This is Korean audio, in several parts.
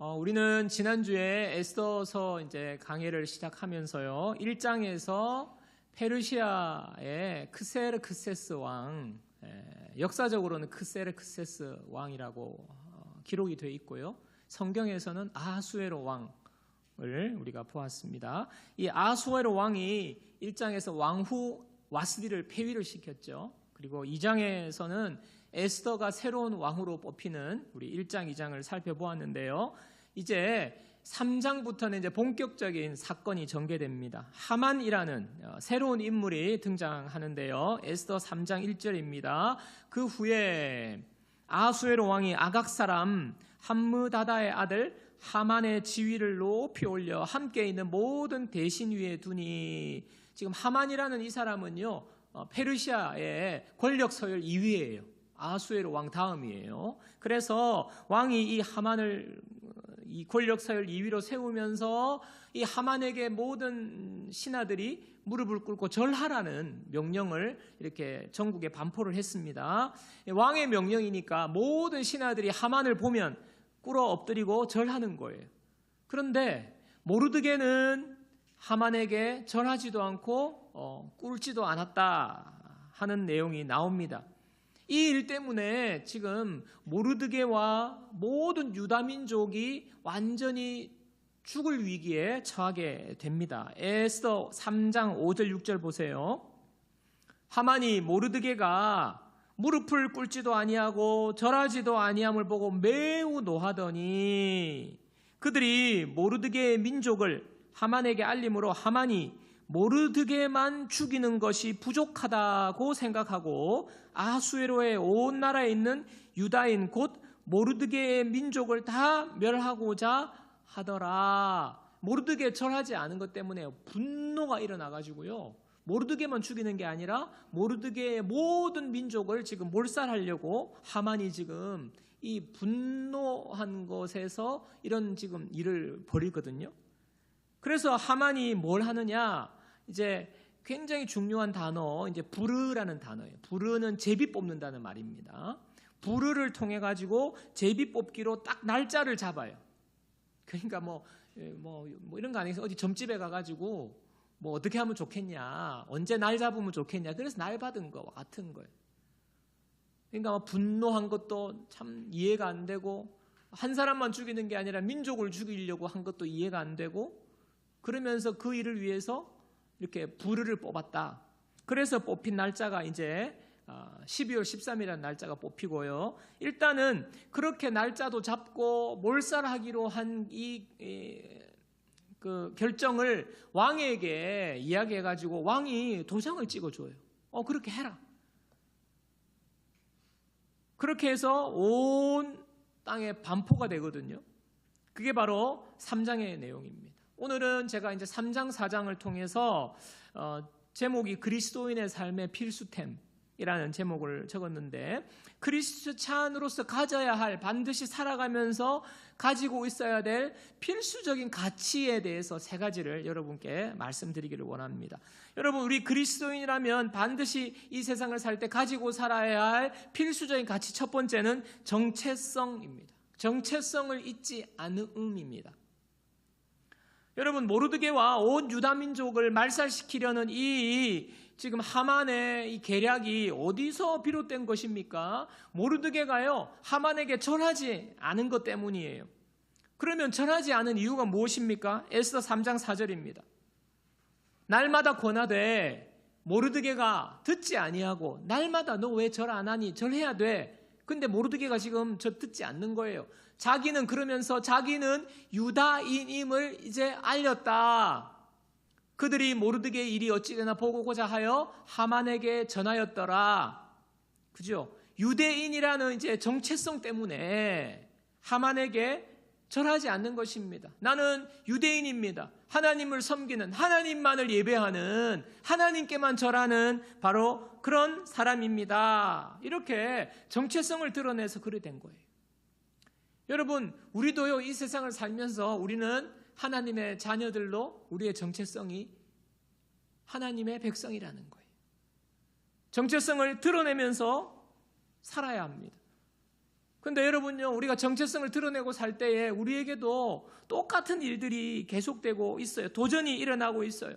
우리는 지난주에 에스더서 이제 강해를 시작하면서요. 1장에서 페르시아의 크세르크세스 왕, 역사적으로는 크세르크세스 왕이라고 기록이 되어 있고요. 성경에서는 아하수에로 왕을 우리가 보았습니다. 이 아하수에로 왕이 1장에서 왕후 와스디를 폐위를 시켰죠. 그리고 2장에서는 에스더가 새로운 왕으로 뽑히는 우리 1장, 2장을 살펴보았는데요. 이제 3장부터는 이제 본격적인 사건이 전개됩니다. 하만이라는 새로운 인물이 등장하는데요. 에스더 3장 1절입니다. 그 후에 아하수에로 왕이 아각 사람 함므다다의 아들 하만의 지위를 높이 올려 함께 있는 모든 대신 위에 두니, 지금 하만이라는 이 사람은요, 페르시아의 권력 서열 2위예요. 아하수에로 왕 다음이에요. 그래서 왕이 이 하만을 이 권력 서열 2위로 세우면서 이 하만에게 모든 신하들이 무릎을 꿇고 절하라는 명령을 이렇게 전국에 반포를 했습니다. 왕의 명령이니까 모든 신하들이 하만을 보면 꿇어 엎드리고 절하는 거예요. 그런데 모르드게는 하만에게 절하지도 않고 꿇지도 않았다 하는 내용이 나옵니다. 이 일 때문에 지금 모르드게와 모든 유다 민족이 완전히 죽을 위기에 처하게 됩니다. 에스더 3장 5절 6절 보세요. 하만이 모르드게가 무릎을 꿇지도 아니하고 절하지도 아니함을 보고 매우 노하더니 그들이 모르드게의 민족을 하만에게 알림으로 하만이 모르드게만 죽이는 것이 부족하다고 생각하고 아하수에로의 온 나라에 있는 유다인 곧 모르드게의 민족을 다 멸하고자 하더라. 모르드게 절하지 않은 것 때문에 분노가 일어나가지고요, 모르드게만 죽이는 게 아니라 모르드게의 모든 민족을 지금 몰살하려고 하만이 지금 이 분노한 것에서 이런 지금 일을 벌이거든요. 그래서 하만이 뭘 하느냐, 이제 굉장히 중요한 단어, 이제 부르라는 단어예요. 부르는 제비 뽑는다는 말입니다. 부르를 통해 가지고 제비 뽑기로 딱 날짜를 잡아요. 그러니까 뭐 이런 거 아니겠어요? 어디 점집에 가가지고 뭐 어떻게 하면 좋겠냐, 언제 날 잡으면 좋겠냐, 그래서 날 받은 거와 같은 거예요. 그러니까 뭐 분노한 것도 참 이해가 안 되고, 한 사람만 죽이는 게 아니라 민족을 죽이려고 한 것도 이해가 안 되고, 그러면서 그 일을 위해서 이렇게 부르를 뽑았다. 그래서 뽑힌 날짜가 이제 12월 13일이라는 날짜가 뽑히고요. 일단은 그렇게 날짜도 잡고 몰살하기로 한 그 결정을 왕에게 이야기해가지고 왕이 도장을 찍어줘요. 그렇게 해라. 그렇게 해서 온 땅에 반포가 되거든요. 그게 바로 3장의 내용입니다. 오늘은 제가 이제 3장, 4장을 통해서 제목이 그리스도인의 삶의 필수템이라는 제목을 적었는데, 그리스찬으로서 가져야 할, 반드시 살아가면서 가지고 있어야 될 필수적인 가치에 대해서 3가지를 여러분께 말씀드리기를 원합니다. 여러분, 우리 그리스도인이라면 반드시 이 세상을 살 때 가지고 살아야 할 필수적인 가치, 첫 번째는 정체성입니다. 정체성을 잊지 않음입니다. 여러분, 모르드게와 온 유다 민족을 말살시키려는 이 지금 하만의 이 계략이 어디서 비롯된 것입니까? 모르드게가요, 하만에게 절하지 않은 것 때문이에요. 그러면 절하지 않은 이유가 무엇입니까? 에스더 3장 4절입니다. 날마다 권하되 모르드게가 듣지 아니하고, 날마다 너 왜 절 안 하니? 절해야 돼. 근데 모르드게가 지금 저 듣지 않는 거예요. 자기는 그러면서 자기는 유다인임을 이제 알렸다. 그들이 모르드게의 일이 어찌되나 보고자 하여 하만에게 전하였더라. 그죠? 유대인이라는 이제 정체성 때문에 하만에게 절하지 않는 것입니다. 나는 유대인입니다. 하나님을 섬기는, 하나님만을 예배하는, 하나님께만 절하는 바로 그런 사람입니다. 이렇게 정체성을 드러내서 그래 된 거예요. 여러분, 우리도요, 이 세상을 살면서 우리는 하나님의 자녀들로 우리의 정체성이 하나님의 백성이라는 거예요. 정체성을 드러내면서 살아야 합니다. 근데 여러분요, 우리가 정체성을 드러내고 살 때에 우리에게도 똑같은 일들이 계속되고 있어요. 도전이 일어나고 있어요.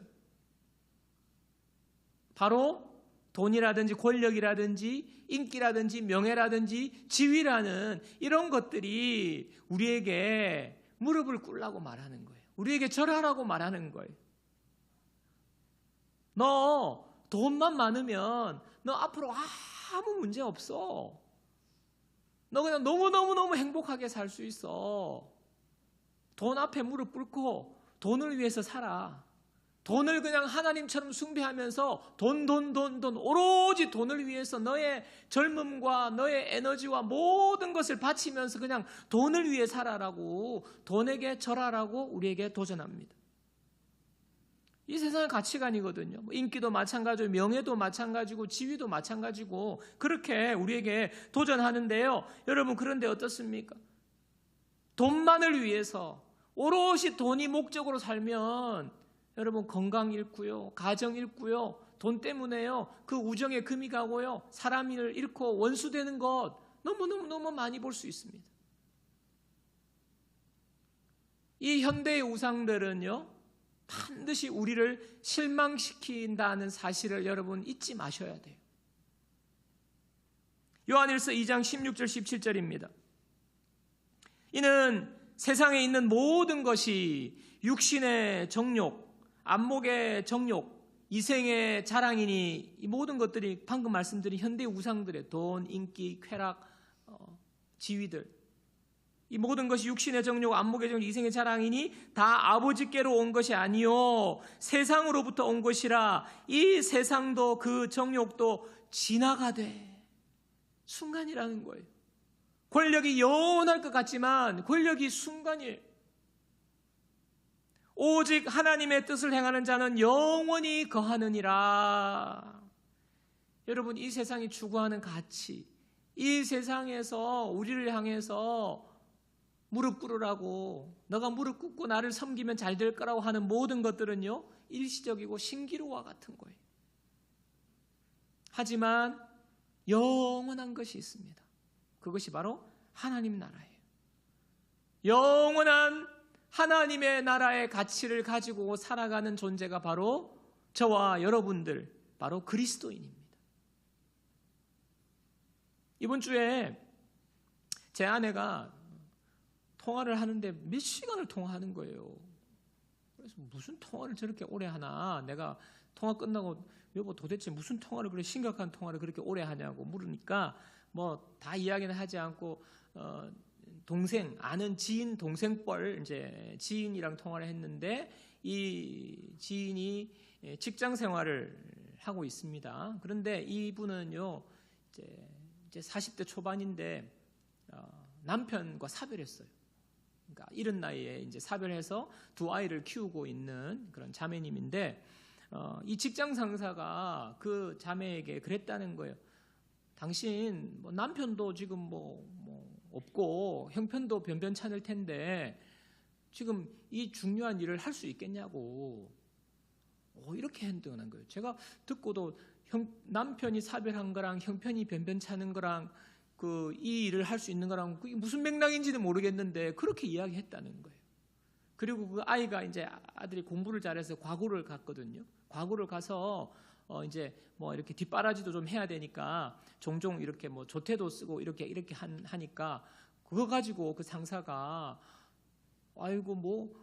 바로 돈이라든지 권력이라든지 인기라든지 명예라든지 지위라는 이런 것들이 우리에게 무릎을 꿇라고 말하는 거예요. 우리에게 절하라고 말하는 거예요. 너 돈만 많으면 너 앞으로 아무 문제 없어. 너 그냥 너무너무너무 행복하게 살 수 있어. 돈 앞에 무릎 꿇고 돈을 위해서 살아. 돈을 그냥 하나님처럼 숭배하면서 돈 오로지 돈을 위해서 너의 젊음과 너의 에너지와 모든 것을 바치면서 그냥 돈을 위해 살아라고, 돈에게 절하라고 우리에게 도전합니다. 이 세상의 가치관이거든요. 인기도 마찬가지고 명예도 마찬가지고 지위도 마찬가지고 그렇게 우리에게 도전하는데요. 여러분, 그런데 어떻습니까? 돈만을 위해서 오롯이 돈이 목적으로 살면 여러분, 건강 잃고요, 가정 잃고요, 돈 때문에요, 그 우정에 금이 가고요, 사람을 잃고 원수되는 것 너무 많이 볼 수 있습니다. 이 현대의 우상들은요, 반드시 우리를 실망시킨다는 사실을 여러분 잊지 마셔야 돼요. 요한일서 2장 16절 17절입니다. 이는 세상에 있는 모든 것이 육신의 정욕, 안목의 정욕, 이생의 자랑이니 이 모든 것들이 방금 말씀드린 현대 우상들의 돈, 인기, 쾌락, 지위들, 이 모든 것이 육신의 정욕, 안목의 정욕, 이생의 자랑이니 다 아버지께로 온 것이 아니요 세상으로부터 온 것이라. 이 세상도 그 정욕도 지나가되, 순간이라는 거예요. 권력이 영원할 것 같지만 권력이 순간이에요. 오직 하나님의 뜻을 행하는 자는 영원히 거하느니라. 여러분, 이 세상이 추구하는 가치, 이 세상에서 우리를 향해서 무릎 꿇으라고, 너가 무릎 꿇고 나를 섬기면 잘 될 거라고 하는 모든 것들은요, 일시적이고 신기루와 같은 거예요. 하지만 영원한 것이 있습니다. 그것이 바로 하나님 나라예요. 영원한 하나님의 나라의 가치를 가지고 살아가는 존재가 바로 저와 여러분들, 바로 그리스도인입니다. 이번 주에 제 아내가 통화를 하는데 몇 시간을 통화하는 거예요. 그래서 무슨 통화를 저렇게 오래 하나, 내가 통화 끝나고 여보 도대체 무슨 통화를 그렇게 심각한 통화를 그렇게 오래 하냐고 물으니까 뭐 다 이야기는 하지 않고 동생, 아는 지인 동생뻘 이제 지인이랑 통화를 했는데, 이 지인이 직장 생활을 하고 있습니다. 그런데 이분은요, 이제 40대 초반인데 남편과 사별했어요. 그러니까 이른 나이에 이제 사별해서 두 아이를 키우고 있는 그런 자매님인데, 이 직장 상사가 그 자매에게 그랬다는 거예요. 당신 뭐 남편도 지금 뭐 없고 형편도 변변찮을 텐데 지금 이 중요한 일을 할 수 있겠냐고 이렇게 행동한 거예요. 제가 듣고도 남편이 사별한 거랑 형편이 변변찮은 거랑 이 일을 할 수 있는 거랑 그게 무슨 맥락인지는 모르겠는데 그렇게 이야기했다는 거예요. 그리고 그 아이가 이제 아들이 공부를 잘해서 과구를 갔거든요. 과구를 가서 이제 뭐 이렇게 뒷바라지도 좀 해야 되니까 종종 이렇게 뭐 조퇴도 쓰고 이렇게 하니까 그거 가지고 그 상사가 아이고 뭐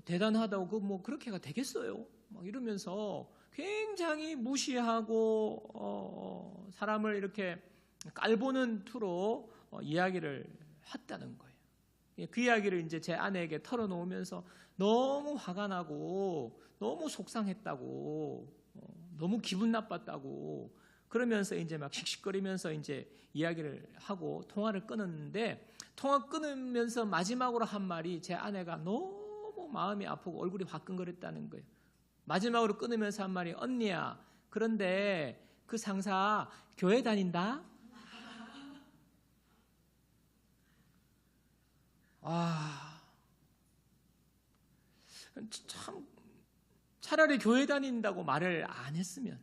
대단하다고 뭐 그렇게가 되겠어요? 막 이러면서 굉장히 무시하고 사람을 이렇게 깔보는 투로 이야기를 했다는 거예요. 그 이야기를 이제 제 아내에게 털어놓으면서 너무 화가 나고 너무 속상했다고, 너무 기분 나빴다고 그러면서 이제 막 씩씩거리면서 이제 이야기를 하고 통화를 끊었는데, 통화 끊으면서 마지막으로 한 말이 제 아내가 너무 마음이 아프고 얼굴이 화끈거렸다는 거예요. 마지막으로 끊으면서 한 말이, 언니야, 그런데 그 상사 교회 다닌다? 참, 차라리 교회 다닌다고 말을 안 했으면.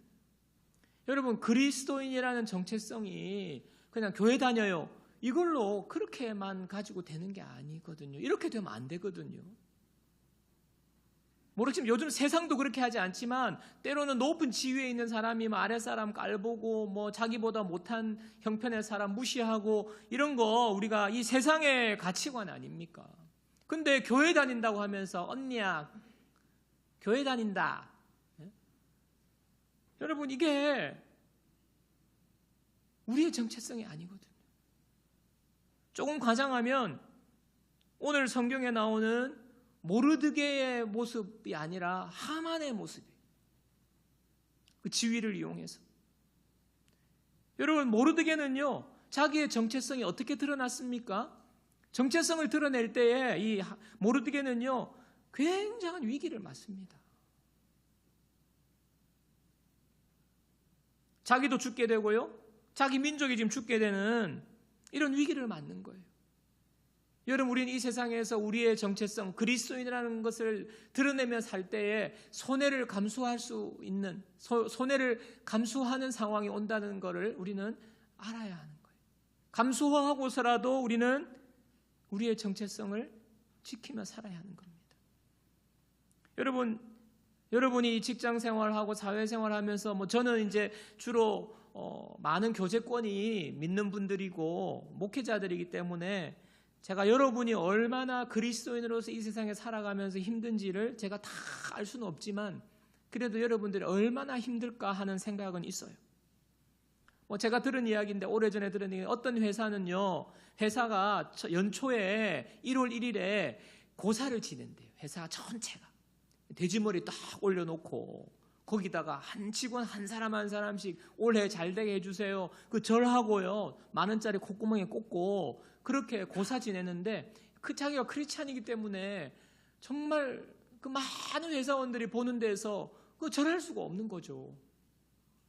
여러분, 그리스도인이라는 정체성이 그냥 교회 다녀요, 이걸로 그렇게만 가지고 되는 게 아니거든요. 이렇게 되면 안 되거든요. 모르겠지만 요즘 세상도 그렇게 하지 않지만 때로는 높은 지위에 있는 사람이 아랫사람 깔보고 자기보다 못한 형편의 사람 무시하고 이런 거 우리가 이 세상의 가치관 아닙니까? 근데 교회 다닌다고 하면서 언니야 교회 다닌다. 여러분 이게 우리의 정체성이 아니거든요. 조금 과장하면 오늘 성경에 나오는 모르드게의 모습이 아니라 하만의 모습이에요. 그 지위를 이용해서. 여러분 모르드게는요 자기의 정체성이 어떻게 드러났습니까? 정체성을 드러낼 때에 이 모르드게는요 굉장한 위기를 맞습니다. 자기도 죽게 되고요 자기 민족이 지금 죽게 되는 이런 위기를 맞는 거예요. 여러분 우리는 이 세상에서 우리의 정체성 그리스도인이라는 것을 드러내며 살 때에 손해를 감수할 수 있는 손해를 감수하는 상황이 온다는 것을 우리는 알아야 하는 거예요. 감수하고서라도 우리는 우리의 정체성을 지키며 살아야 하는 겁니다. 여러분이 직장 생활하고 사회 생활하면서 저는 이제 주로 많은 교제권이 믿는 분들이고 목회자들이기 때문에 제가 여러분이 얼마나 그리스도인으로서 이 세상에 살아가면서 힘든지를 제가 다 알 수는 없지만 그래도 여러분들이 얼마나 힘들까 하는 생각은 있어요. 제가 들은 이야기인데 오래전에 들은 얘기 어떤 회사는요 회사가 연초에 1월 1일에 고사를 지낸대요. 회사 전체가 돼지머리 딱 올려놓고 거기다가 한 직원 한 사람 한 사람씩 올해 잘 되게 해주세요. 그 절하고요 10,000원짜리 콧구멍에 꽂고 그렇게 고사 지내는데 자기가 크리스찬이기 때문에 정말 그 많은 회사원들이 보는 데서 그 절할 수가 없는 거죠.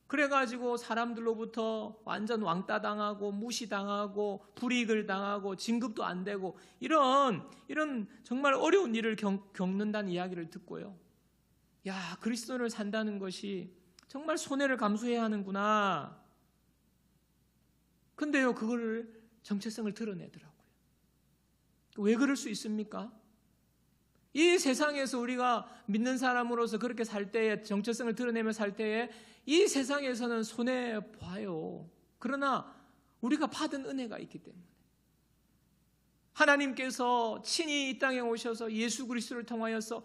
그래가지고 사람들로부터 완전 왕따 당하고 무시당하고 불이익을 당하고 진급도 안 되고 이런 정말 어려운 일을 겪는다는 이야기를 듣고요. 야, 그리스도를 산다는 것이 정말 손해를 감수해야 하는구나. 근데요, 그거를 정체성을 드러내더라고요. 왜 그럴 수 있습니까? 이 세상에서 우리가 믿는 사람으로서 그렇게 살 때에 정체성을 드러내며 살 때에 이 세상에서는 손해 봐요. 그러나 우리가 받은 은혜가 있기 때문에 하나님께서 친히 이 땅에 오셔서 예수 그리스도를 통하여서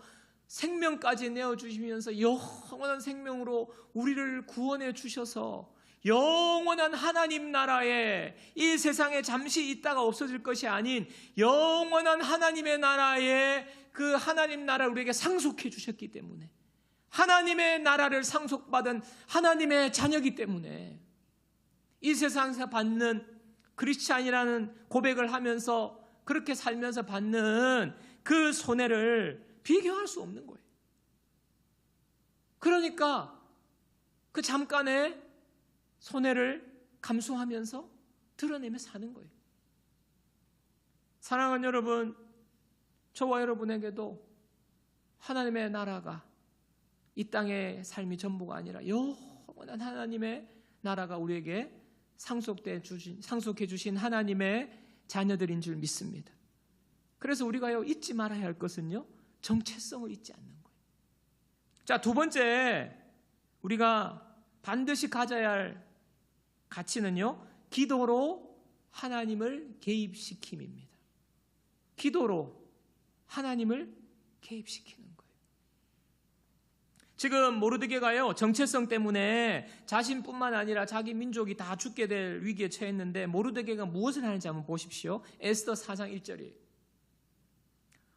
생명까지 내어주시면서 영원한 생명으로 우리를 구원해 주셔서 영원한 하나님 나라에 이 세상에 잠시 있다가 없어질 것이 아닌 영원한 하나님의 나라에 그 하나님 나라를 우리에게 상속해 주셨기 때문에 하나님의 나라를 상속받은 하나님의 자녀이기 때문에 이 세상에서 받는 크리스찬이라는 고백을 하면서 그렇게 살면서 받는 그 손해를 비교할 수 없는 거예요. 그러니까 그 잠깐의 손해를 감수하면서 드러내며 사는 거예요. 사랑하는 여러분, 저와 여러분에게도 하나님의 나라가 이 땅의 삶이 전부가 아니라 영원한 하나님의 나라가 우리에게 상속해 주신 하나님의 자녀들인 줄 믿습니다. 그래서 우리가 잊지 말아야 할 것은요, 정체성을 잊지 않는 거예요. 자, 두 번째 우리가 반드시 가져야 할 가치는요, 기도로 하나님을 개입시킴입니다. 기도로 하나님을 개입시키는 거예요. 지금 모르드게가요, 정체성 때문에 자신뿐만 아니라 자기 민족이 다 죽게 될 위기에 처했는데 모르드게가 무엇을 하는지 한번 보십시오. 에스더 4장 1절이에요.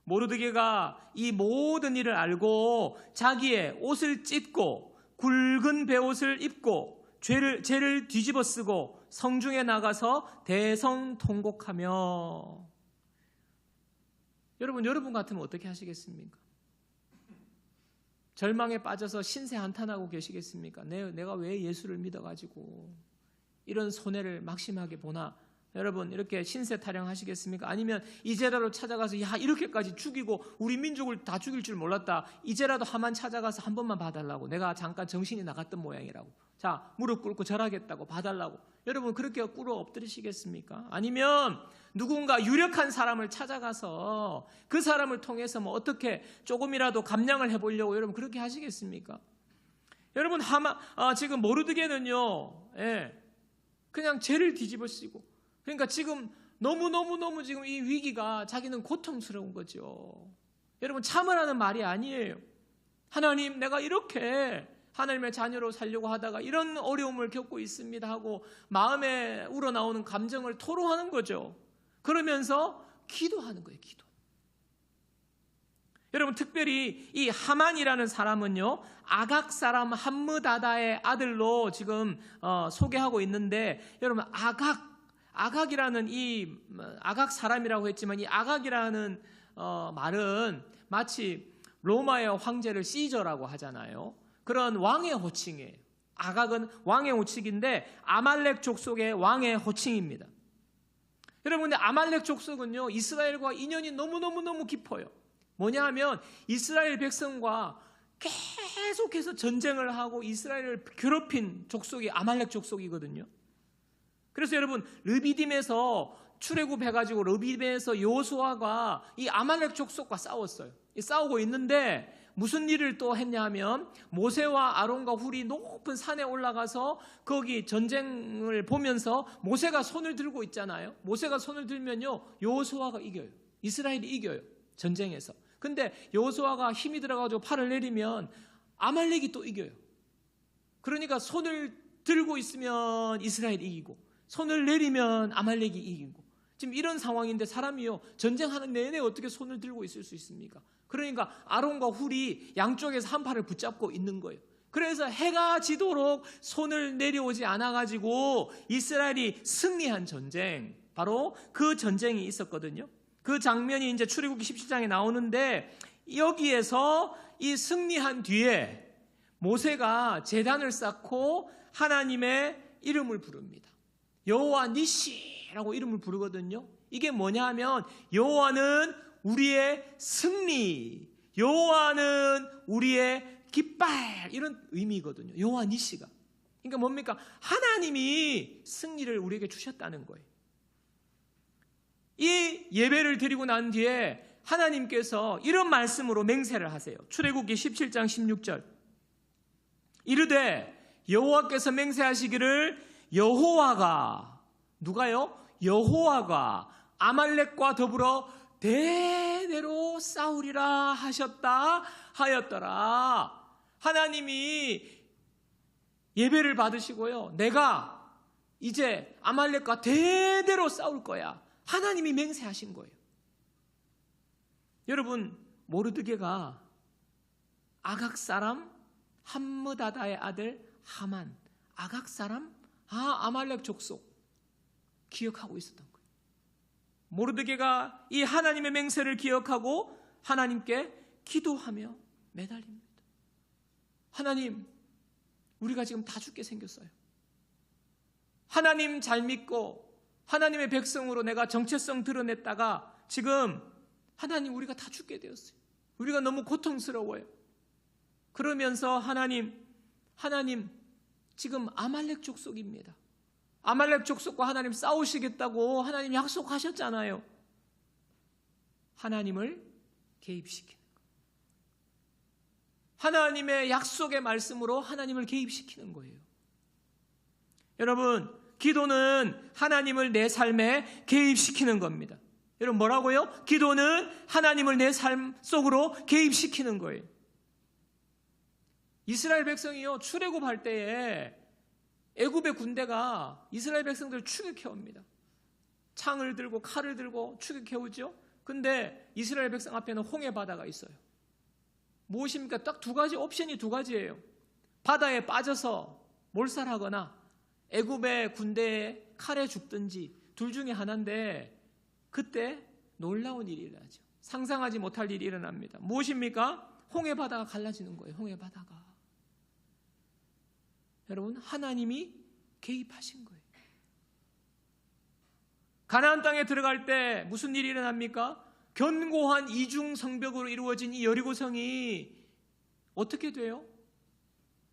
모르드게가 이 모든 일을 알고 자기의 옷을 찢고 굵은 베옷을 입고 죄를 뒤집어 쓰고 성중에 나가서 대성통곡하며. 여러분 같으면 어떻게 하시겠습니까? 절망에 빠져서 신세 한탄하고 계시겠습니까? 내가 왜 예수를 믿어가지고 이런 손해를 막심하게 보나 여러분 이렇게 신세 타령하시겠습니까? 아니면 이제라도 찾아가서 야 이렇게까지 죽이고 우리 민족을 다 죽일 줄 몰랐다. 이제라도 하만 찾아가서 한 번만 봐달라고. 내가 잠깐 정신이 나갔던 모양이라고. 자 무릎 꿇고 절하겠다고 봐달라고. 여러분 그렇게 꿇어 엎드리시겠습니까? 아니면 누군가 유력한 사람을 찾아가서 그 사람을 통해서 뭐 어떻게 조금이라도 감량을 해보려고 여러분 그렇게 하시겠습니까? 여러분 지금 모르드게는요, 그냥 죄를 뒤집어쓰고, 그러니까 지금 너무 지금 이 위기가 자기는 고통스러운 거죠. 여러분 참으라는 말이 아니에요. 하나님, 내가 이렇게 하나님의 자녀로 살려고 하다가 이런 어려움을 겪고 있습니다 하고 마음에 우러나오는 감정을 토로하는 거죠. 그러면서 기도하는 거예요. 기도. 여러분 특별히 이 하만이라는 사람은요, 아각 사람 함므다다의 아들로 지금 소개하고 있는데, 여러분 아각이라는 이 아각 사람이라고 했지만 이 아각이라는 말은 마치 로마의 황제를 시저라고 하잖아요. 그런 왕의 호칭이에요. 아각은 왕의 호칭인데 아말렉 족속의 왕의 호칭입니다. 여러분 근데 아말렉 족속은요 이스라엘과 인연이 너무 깊어요. 뭐냐 하면 이스라엘 백성과 계속해서 전쟁을 하고 이스라엘을 괴롭힌 족속이 아말렉 족속이거든요. 그래서 여러분 르비딤에서 출애굽해가지고 르비딤에서 여호수아가 이 아말렉 족속과 싸웠어요. 싸우고 있는데 무슨 일을 또 했냐 하면 모세와 아론과 훌이 높은 산에 올라가서 거기 전쟁을 보면서 모세가 손을 들고 있잖아요. 모세가 손을 들면요 여호수아가 이겨요. 이스라엘이 이겨요. 전쟁에서. 근데 여호수아가 힘이 들어가지고 팔을 내리면 아말렉이 또 이겨요. 그러니까 손을 들고 있으면 이스라엘이 이기고 손을 내리면 아말렉이 이기고, 지금 이런 상황인데 사람이요 전쟁하는 내내 어떻게 손을 들고 있을 수 있습니까? 그러니까 아론과 훌이 양쪽에서 한 팔을 붙잡고 있는 거예요. 그래서 해가 지도록 손을 내려오지 않아가지고 이스라엘이 승리한 전쟁, 바로 그 전쟁이 있었거든요. 그 장면이 이제 출애굽기 17장에 나오는데, 여기에서 이 승리한 뒤에 모세가 제단을 쌓고 하나님의 이름을 부릅니다. 여호와 니시라고 이름을 부르거든요. 이게 뭐냐 하면 여호와는 우리의 승리, 여호와는 우리의 깃발, 이런 의미거든요. 여호와 니시가. 그러니까 뭡니까? 하나님이 승리를 우리에게 주셨다는 거예요. 이 예배를 드리고 난 뒤에 하나님께서 이런 말씀으로 맹세를 하세요. 출애굽기 17장 16절. 이르되 여호와께서 맹세하시기를 여호와가, 누가요? 여호와가 아말렉과 더불어 대대로 싸우리라 하였더라. 하나님이 예배를 받으시고요, 내가 이제 아말렉과 대대로 싸울 거야. 하나님이 맹세하신 거예요. 여러분 모르드게가 아각 사람 함므다다의 아들 하만, 아각 사람 아말렉 족속 기억하고 있었던 거예요. 모르드게가 이 하나님의 맹세를 기억하고 하나님께 기도하며 매달립니다. 하나님, 우리가 지금 다 죽게 생겼어요. 하나님 잘 믿고 하나님의 백성으로 내가 정체성 드러냈다가 지금 하나님 우리가 다 죽게 되었어요. 우리가 너무 고통스러워요. 그러면서 하나님 지금 아말렉 족속입니다. 아말렉 족속과 하나님 싸우시겠다고 하나님 약속하셨잖아요. 하나님을 개입시키는 거예요. 하나님의 약속의 말씀으로 하나님을 개입시키는 거예요. 여러분 기도는 하나님을 내 삶에 개입시키는 겁니다. 여러분 뭐라고요? 기도는 하나님을 내 삶 속으로 개입시키는 거예요. 이스라엘 백성이요 출애굽할 때에 애굽의 군대가 이스라엘 백성들을 추격해옵니다. 창을 들고 칼을 들고 추격해오죠. 근데 이스라엘 백성 앞에는 홍해 바다가 있어요. 무엇입니까? 딱 두 가지, 옵션이 두 가지예요. 바다에 빠져서 몰살하거나 애굽의 군대에 칼에 죽든지 둘 중에 하나인데, 그때 놀라운 일이 일어나죠. 상상하지 못할 일이 일어납니다. 무엇입니까? 홍해 바다가 갈라지는 거예요. 홍해 바다가. 여러분 하나님이 개입하신 거예요. 가나안 땅에 들어갈 때 무슨 일이 일어납니까? 견고한 이중 성벽으로 이루어진 이 여리고성이 어떻게 돼요?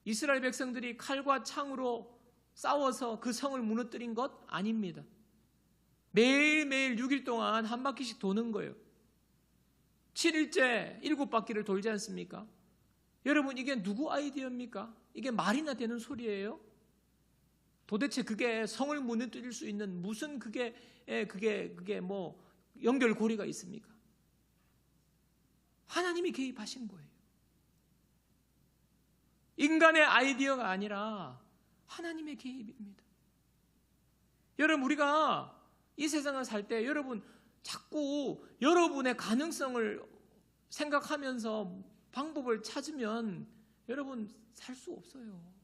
이스라엘 백성들이 칼과 창으로 싸워서 그 성을 무너뜨린 것 아닙니다. 매일매일 6일 동안 한 바퀴씩 도는 거예요. 7일째 7바퀴를 돌지 않습니까? 여러분, 이게 누구 아이디어입니까? 이게 말이나 되는 소리예요? 도대체 그게 성을 무너뜨릴 수 있는 무슨 그게 뭐 연결고리가 있습니까? 하나님이 개입하신 거예요. 인간의 아이디어가 아니라 하나님의 개입입니다. 여러분, 우리가 이 세상을 살 때 여러분 자꾸 여러분의 가능성을 생각하면서 방법을 찾으면 여러분 살 수 없어요.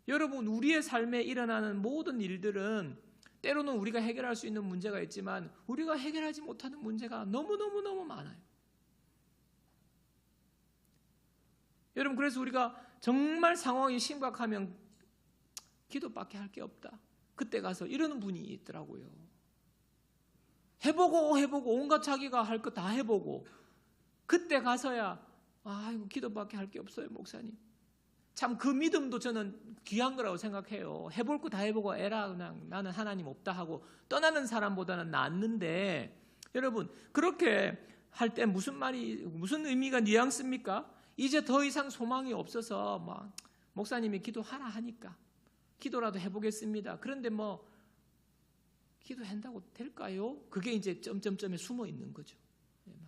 여러분, 우리의 삶에 일어나는 모든 일들은 때로는 우리가 해결할 수 있는 문제가 있지만 우리가 해결하지 못하는 문제가 너무너무 많아요. 여러분, 그래서 우리가 정말 상황이 심각하면 기도밖에 할 게 없다. 그때 가서 이러는 분이 있더라고요. 해보고 온갖 자기가 할 거 다 해보고 그때 가서야 이거 기도밖에 할 게 없어요, 목사님. 참 그 믿음도 저는 귀한 거라고 생각해요. 해볼 거 다 해보고 에라 그냥 나는 하나님 없다 하고 떠나는 사람보다는 낫는데, 여러분 그렇게 할 때 무슨 의미가 뉘앙스입니까? 이제 더 이상 소망이 없어서 목사님이 기도하라 하니까 기도라도 해보겠습니다. 그런데 기도한다고 될까요? 그게 이제 점점점에 숨어 있는 거죠.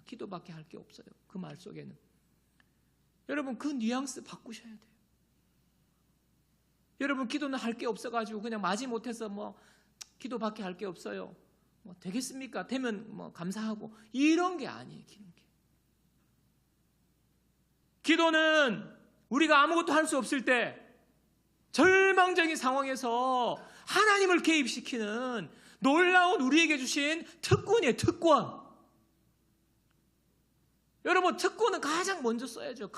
기도밖에 할 게 없어요. 그 말 속에는. 여러분, 그 뉘앙스 바꾸셔야 돼요. 여러분, 기도는 할 게 없어가지고 그냥 마지못해서 기도밖에 할 게 없어요. 되겠습니까? 되면 감사하고 이런 게 아니에요. 기도는 우리가 아무것도 할 수 없을 때 절망적인 상황에서 하나님을 개입시키는 놀라운 우리에게 주신 특권이에요. 특권. 여러분, 특권은 가장 먼저 써야죠.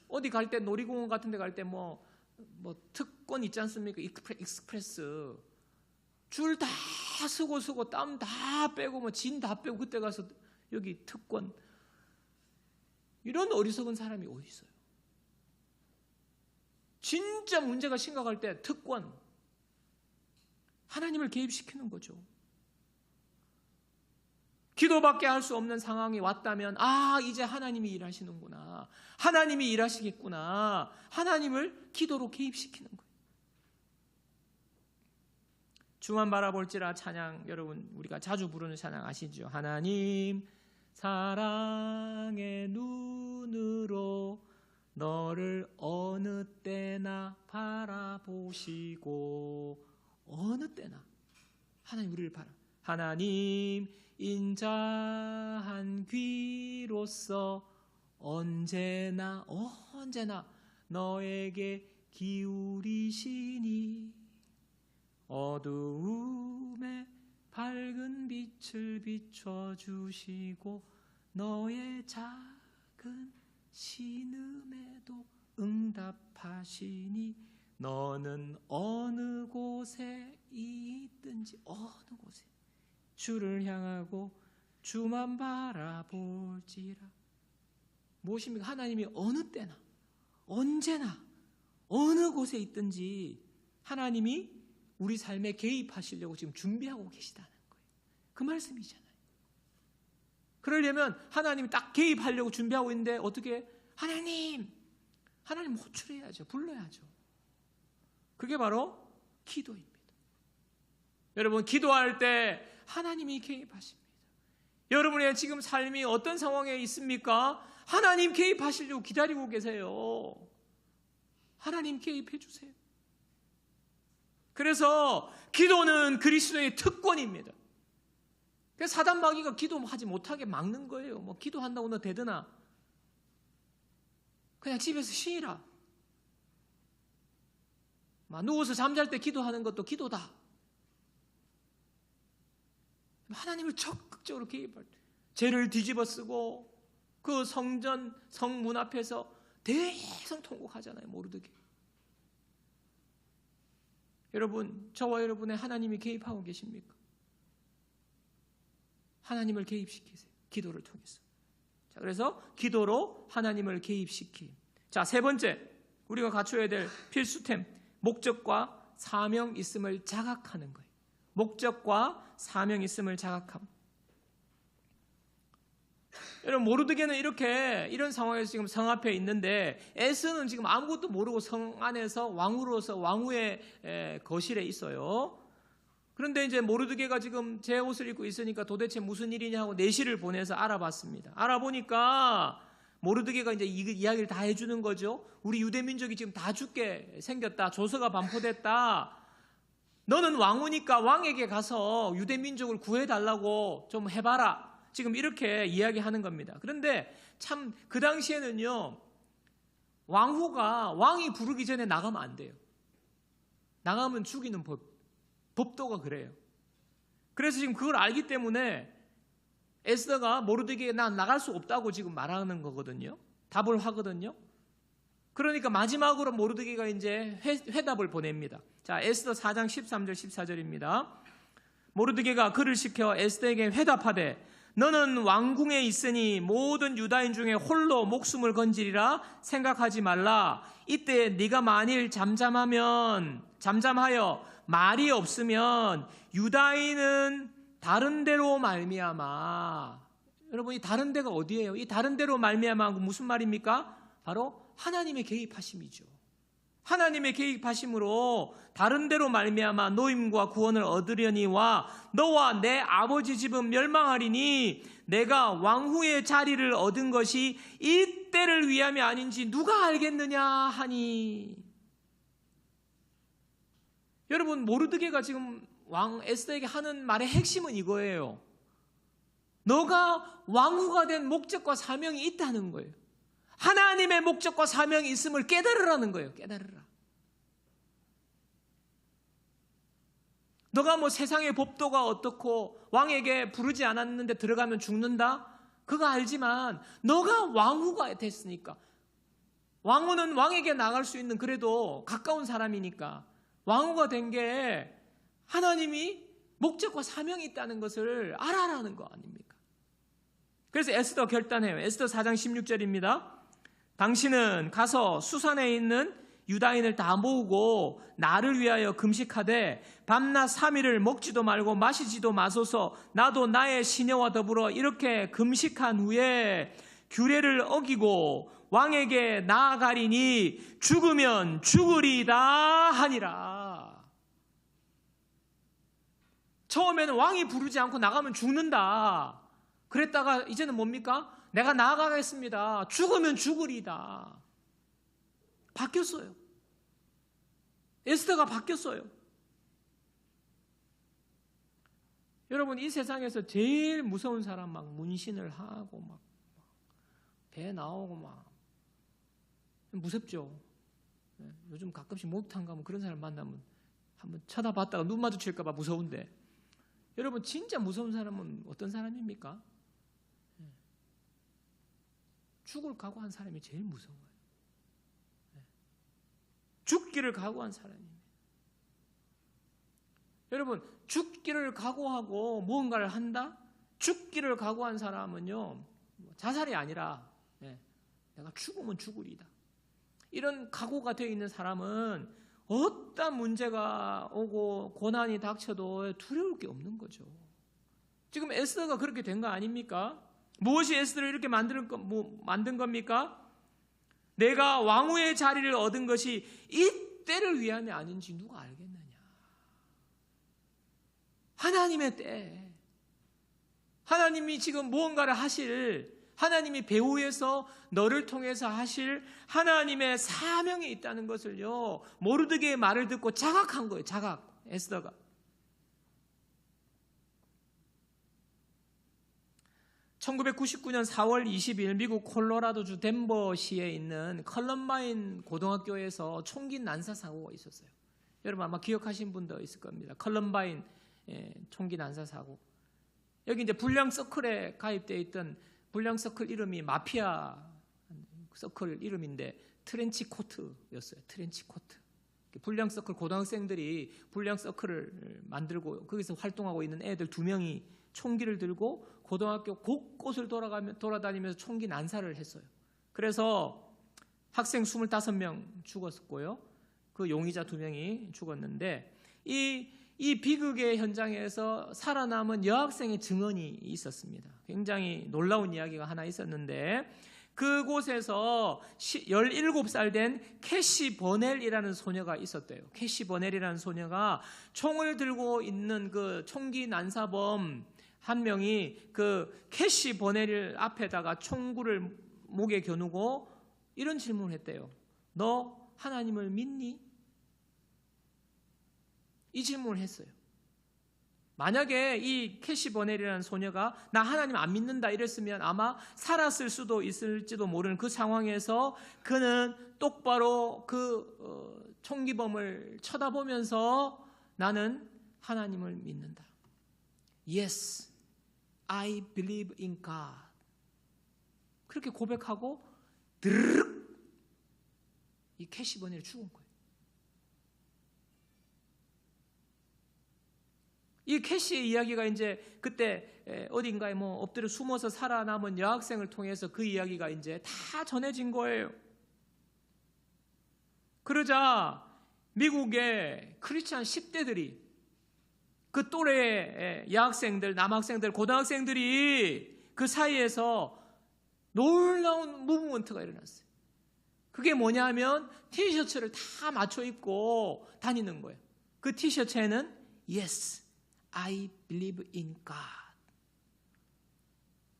어디 갈 때, 놀이공원 같은 데 갈 때 특권 있지 않습니까? 익스프레스. 줄 다 서고 땀 다 빼고 진 다 빼고 그때 가서 여기 특권. 이런 어리석은 사람이 어디 있어요? 진짜 문제가 심각할 때 특권. 하나님을 개입시키는 거죠. 기도밖에 할 수 없는 상황이 왔다면 이제 하나님이 일하시는구나. 하나님이 일하시겠구나. 하나님을 기도로 개입시키는 거예요. 주만 바라볼지라 찬양, 여러분 우리가 자주 부르는 찬양 아시죠? 하나님 사랑의 눈으로 너를 어느 때나 바라보시고, 어느 때나 하나님 우리를 하나님 인자한 귀로서 언제나 너에게 기울이시니 어두움에 밝은 빛을 비춰주시고 너의 작은 신음에도 응답하시니 너는 어느 곳에 있든지 어느 곳에 주를 향하고 주만 바라볼지라. 무엇입니까? 하나님이 어느 때나 언제나 어느 곳에 있든지 하나님이 우리 삶에 개입하시려고 지금 준비하고 계시다는 거예요. 그 말씀이잖아요. 그러려면 하나님이 딱 개입하려고 준비하고 있는데 어떻게? 하나님 호출해야죠. 불러야죠. 그게 바로 기도입니다. 여러분, 기도할 때 하나님이 개입하십니다. 여러분의 지금 삶이 어떤 상황에 있습니까? 하나님 개입하시려고 기다리고 계세요. 하나님 개입해 주세요. 그래서 기도는 그리스도의 특권입니다. 그래서 사단 마귀가 기도하지 못하게 막는 거예요. 기도한다고 너 되드나? 그냥 집에서 쉬라. 누워서 잠잘 때 기도하는 것도 기도다. 하나님을 적극적으로 개입할 때 죄를 뒤집어 쓰고 그 성문 앞에서 대성통곡하잖아요. 모르드게. 여러분, 저와 여러분의 하나님이 개입하고 계십니까? 하나님을 개입시키세요. 기도를 통해서. 자, 그래서 기도로 하나님을 개입시키. 자, 세 번째, 우리가 갖춰야 될 필수템, 목적과 사명 있음을 자각하는 거예요. 목적과 사명 있음을 자각함. 여러분, 모르드게는 이런 상황에서 지금 성 앞에 있는데, 에스는 지금 아무것도 모르고 성 안에서 왕으로서 왕후의 거실에 있어요. 그런데 이제 모르드게가 지금 제 옷을 입고 있으니까 도대체 무슨 일이냐 하고 내시를 보내서 알아봤습니다. 알아보니까 모르드게가 이제 이 이야기를 다 해주는 거죠. 우리 유대 민족이 지금 다 죽게 생겼다. 조서가 반포됐다. 너는 왕후니까 왕에게 가서 유대 민족을 구해달라고 좀 해봐라. 지금 이렇게 이야기하는 겁니다. 그런데 참 그 당시에는요, 왕후가 왕이 부르기 전에 나가면 안 돼요. 나가면 죽이는 법도가 그래요. 그래서 지금 그걸 알기 때문에 에스더가 모르드게에게 난 나갈 수 없다고 지금 말하는 거거든요. 답을 하거든요. 그러니까 마지막으로 모르드게가 이제 회답을 보냅니다. 자, 에스더 4장 13절 14절입니다. 모르드게가 그를 시켜 에스더에게 회답하되 너는 왕궁에 있으니 모든 유다인 중에 홀로 목숨을 건지리라 생각하지 말라. 이때 네가 만일 잠잠하여 말이 없으면 유다인은 다른 데로 말미암아. 여러분, 이 다른 데가 어디예요? 이 다른 데로 말미암아 무슨 말입니까? 바로 하나님의 개입하심이죠. 하나님의 개입하심으로 다른 데로 말미암아 노임과 구원을 얻으려니와 너와 내 아버지 집은 멸망하리니 내가 왕후의 자리를 얻은 것이 이때를 위함이 아닌지 누가 알겠느냐 하니. 여러분, 모르드게가 지금 왕 에스더에게 하는 말의 핵심은 이거예요. 너가 왕후가 된 목적과 사명이 있다는 거예요. 하나님의 목적과 사명이 있음을 깨달으라는 거예요. 깨달으라. 너가 뭐 세상의 법도가 어떻고 왕에게 부르지 않았는데 들어가면 죽는다? 그거 알지만 너가 왕후가 됐으니까, 왕후는 왕에게 나갈 수 있는 그래도 가까운 사람이니까 왕후가 된 게 하나님이 목적과 사명이 있다는 것을 알아라는 거 아닙니까? 그래서 에스더 결단해요. 에스더 4장 16절입니다. 당신은 가서 수산에 있는 유다인을 다 모으고 나를 위하여 금식하되 밤낮 3일을 먹지도 말고 마시지도 마소서. 나도 나의 시녀와 더불어 이렇게 금식한 후에 규례를 어기고 왕에게 나아가리니 죽으면 죽으리다 하니라. 처음에는 왕이 부르지 않고 나가면 죽는다 그랬다가 이제는 뭡니까? 내가 나아가겠습니다. 죽으면 죽으리다. 바뀌었어요. 에스더가 바뀌었어요. 여러분, 이 세상에서 제일 무서운 사람 막 문신을 하고 막 배 나오고 막 무섭죠. 요즘 가끔씩 목욕탕 가면 그런 사람 만나면 한번 쳐다봤다가 눈 마주칠까 봐 무서운데, 여러분 진짜 무서운 사람은 어떤 사람입니까? 죽을 각오한 사람이 제일 무서워요. 죽기를 각오한 사람입니다. 여러분, 죽기를 각오하고 무언가를 한다? 죽기를 각오한 사람은요, 자살이 아니라 내가 죽으면 죽으리다. 이런 각오가 되어 있는 사람은 어떤 문제가 오고 고난이 닥쳐도 두려울 게 없는 거죠. 지금 에스더가 그렇게 된 거 아닙니까? 무엇이 에스더를 이렇게 만든 겁니까? 내가 왕후의 자리를 얻은 것이 이때를 위함이 아닌지 누가 알겠느냐. 하나님의 때, 하나님이 지금 무언가를 하실, 하나님이 배후에서 너를 통해서 하실 하나님의 사명이 있다는 것을요, 모르드게의 말을 듣고 자각한 거예요. 자각. 에스더가. (1999년 4월 20일) 미국 콜로라도주 덴버시에 있는 컬럼바인 고등학교에서 총기 난사 사고가 있었어요. 여러분 아마 기억하신 분도 있을 겁니다. 컬럼바인 총기 난사 사고. 여기 이제 불량 서클에 가입되어 있던 불량 서클 이름이 마피아 서클 이름인데 트렌치 코트였어요. 트렌치 코트. 불량 서클, 고등학생들이 불량 서클을 만들고 거기서 활동하고 있는 애들 2명이 총기를 들고 고등학교 곳곳을 돌아다니면서 총기 난사를 했어요. 그래서 학생 25명 죽었고요. 그 용의자 2명이 죽었는데 이 비극의 현장에서 살아남은 여학생의 증언이 있었습니다. 굉장히 놀라운 이야기가 하나 있었는데 그곳에서 17살 된 캐시 버넬이라는 소녀가 있었대요. 캐시 버넬이라는 소녀가 총을 들고 있는 그 총기 난사범 한 명이 그 캐시 버넬 앞에다가 총구를 목에 겨누고 이런 질문을 했대요. 너 하나님을 믿니? 이 질문을 했어요. 만약에 이 캐시 버넬이라는 소녀가 나 하나님 안 믿는다 이랬으면 아마 살았을 수도 있을지도 모르는 그 상황에서 그는 똑바로 그 총기범을 쳐다보면서 나는 하나님을 믿는다. Yes, I believe in God. 그렇게 고백하고 드르륵 이 캐시 버넬이 죽은 거예요. 이 캐시의 이야기가 이제 그때 어딘가에 뭐 엎드려 숨어서 살아남은 여학생을 통해서 그 이야기가 이제 다 전해진 거예요. 그러자 미국의 크리스찬 10대들이 그 또래의 여학생들, 남학생들, 고등학생들이 그 사이에서 놀라운 무브먼트가 일어났어요. 그게 뭐냐면 티셔츠를 다 맞춰 입고 다니는 거예요. 그 티셔츠에는 Yes, I believe in God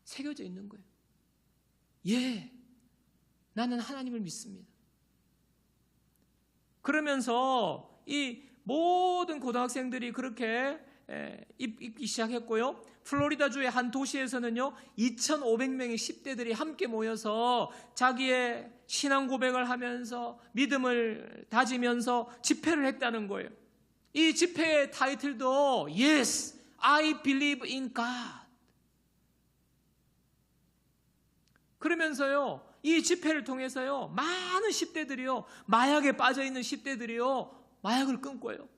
새겨져 있는 거예요. 예, 나는 하나님을 믿습니다. 그러면서 이 모든 고등학생들이 그렇게 입기 시작했고요. 플로리다주의 한 도시에서는요 2,500명의 10대들이 함께 모여서 자기의 신앙 고백을 하면서 믿음을 다지면서 집회를 했다는 거예요. 이 집회의 타이틀도 Yes, I believe in God. 그러면서요 이 집회를 통해서요 많은 10대들이요 마약에 빠져있는 10대들이요 마약을 끊고요.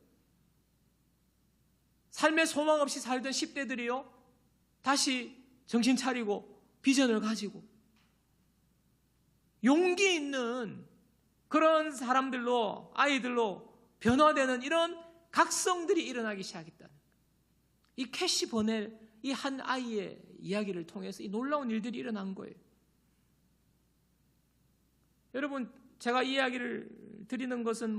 삶의 소망 없이 살던 10대들이요 다시 정신 차리고 비전을 가지고 용기 있는 그런 사람들로 아이들로 변화되는 이런 각성들이 일어나기 시작했다는 이 캐시 버넬 이 한 아이의 이야기를 통해서 이 놀라운 일들이 일어난 거예요. 여러분 제가 이 이야기를 드리는 것은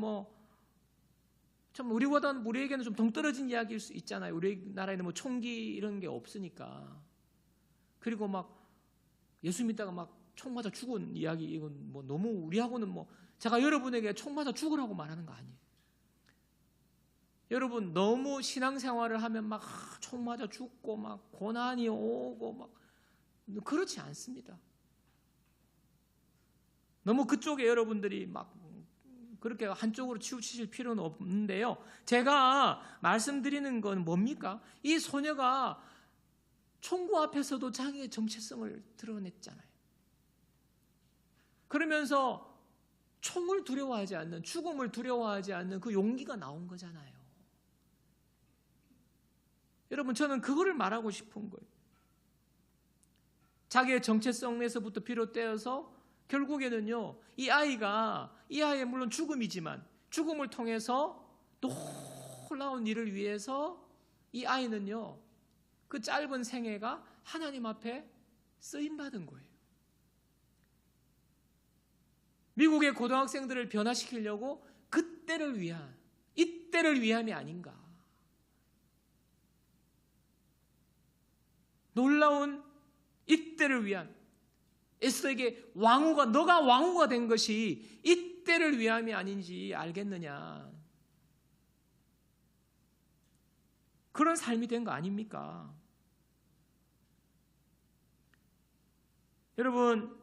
참 우리에게는 좀 동떨어진 이야기일 수 있잖아요. 우리나라에는 총기 이런 게 없으니까. 그리고 예수 믿다가 총 맞아 죽은 이야기 이건 너무 우리하고는 제가 여러분에게 총 맞아 죽으라고 말하는 거 아니에요. 여러분 너무 신앙생활을 하면 총 맞아 죽고 고난이 오고 그렇지 않습니다. 너무 그쪽에 여러분들이 그렇게 한쪽으로 치우치실 필요는 없는데요. 제가 말씀드리는 건 뭡니까? 이 소녀가 총구 앞에서도 자기의 정체성을 드러냈잖아요. 그러면서 총을 두려워하지 않는, 죽음을 두려워하지 않는 그 용기가 나온 거잖아요. 여러분 저는 그거를 말하고 싶은 거예요. 자기의 정체성에서부터 비롯되어서 결국에는요 이 아이의 물론 죽음이지만 죽음을 통해서 놀라운 일을 위해서 이 아이는요 그 짧은 생애가 하나님 앞에 쓰임받은 거예요. 미국의 고등학생들을 변화시키려고 이때를 위함이 아닌가. 놀라운 이때를 위한 에스더에게 너가 왕후가 된 것이 이때를 위함이 아닌지 알겠느냐. 그런 삶이 된 거 아닙니까? 여러분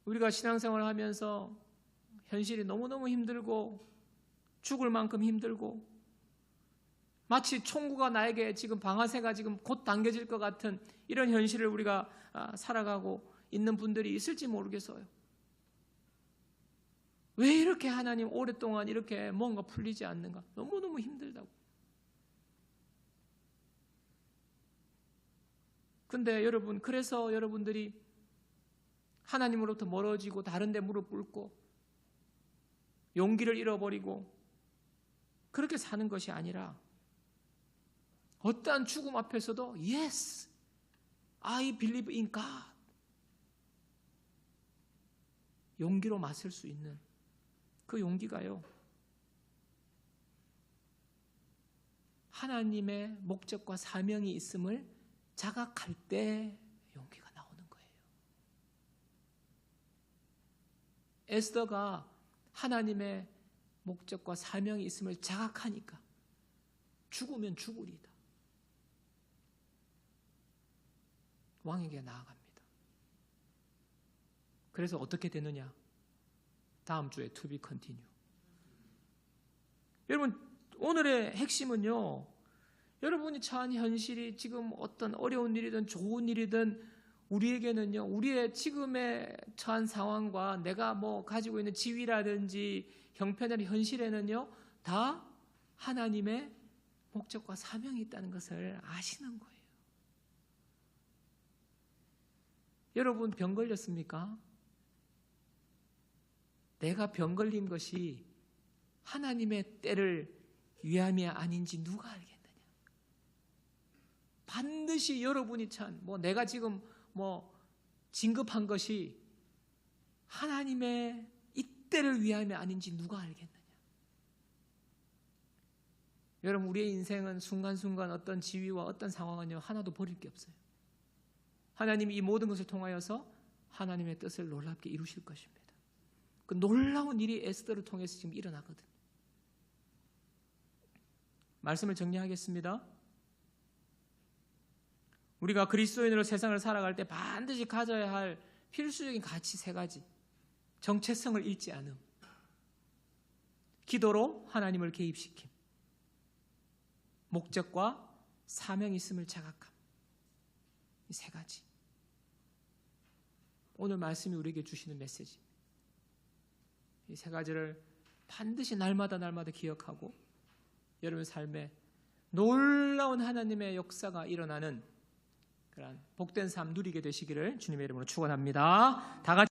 우리가 신앙생활을 하면서 현실이 너무너무 힘들고 죽을 만큼 힘들고 마치 총구가 나에게 지금 방아쇠가 지금 곧 당겨질 것 같은 이런 현실을 우리가 살아가고 있는 분들이 있을지 모르겠어요. 왜 이렇게 하나님 오랫동안 이렇게 뭔가 풀리지 않는가? 너무너무 힘들다고. 근데 여러분, 그래서 여러분들이 하나님으로부터 멀어지고 다른 데 무릎 꿇고 용기를 잃어버리고 그렇게 사는 것이 아니라 어떠한 죽음 앞에서도 Yes, I believe in God, 용기로 맞설 수 있는 그 용기가요, 하나님의 목적과 사명이 있음을 자각할 때 용기가 나오는 거예요. 에스더가 하나님의 목적과 사명이 있음을 자각하니까 죽으면 죽으리다, 왕에게 나아갑니다. 그래서 어떻게 되느냐? 다음 주에 to be continue. 여러분, 오늘의 핵심은요, 여러분이 처한 현실이 지금 어떤 어려운 일이든 좋은 일이든 우리에게는요, 우리의 지금의 처한 상황과 내가 뭐 가지고 있는 지위라든지 형편이나 현실에는요, 다 하나님의 목적과 사명이 있다는 것을 아시는 거예요. 여러분, 병 걸렸습니까? 내가 병 걸린 것이 하나님의 때를 위함이 아닌지 누가 알겠느냐? 반드시 여러분이 내가 지금 진급한 것이 하나님의 이 때를 위함이 아닌지 누가 알겠느냐? 여러분, 우리의 인생은 순간순간 어떤 지위와 어떤 상황은요, 하나도 버릴 게 없어요. 하나님이 이 모든 것을 통하여서 하나님의 뜻을 놀랍게 이루실 것입니다. 그 놀라운 일이 에스더를 통해서 지금 일어나거든요. 말씀을 정리하겠습니다. 우리가 그리스도인으로 세상을 살아갈 때 반드시 가져야 할 필수적인 가치 3가지. 정체성을 잃지 않음, 기도로 하나님을 개입시킴, 목적과 사명이 있음을 자각함. 이 3가지. 오늘 말씀이 우리에게 주시는 메시지. 이 3가지를 반드시 날마다 기억하고 여러분의 삶에 놀라운 하나님의 역사가 일어나는 그런 복된 삶 누리게 되시기를 주님의 이름으로 축원합니다. 다 같이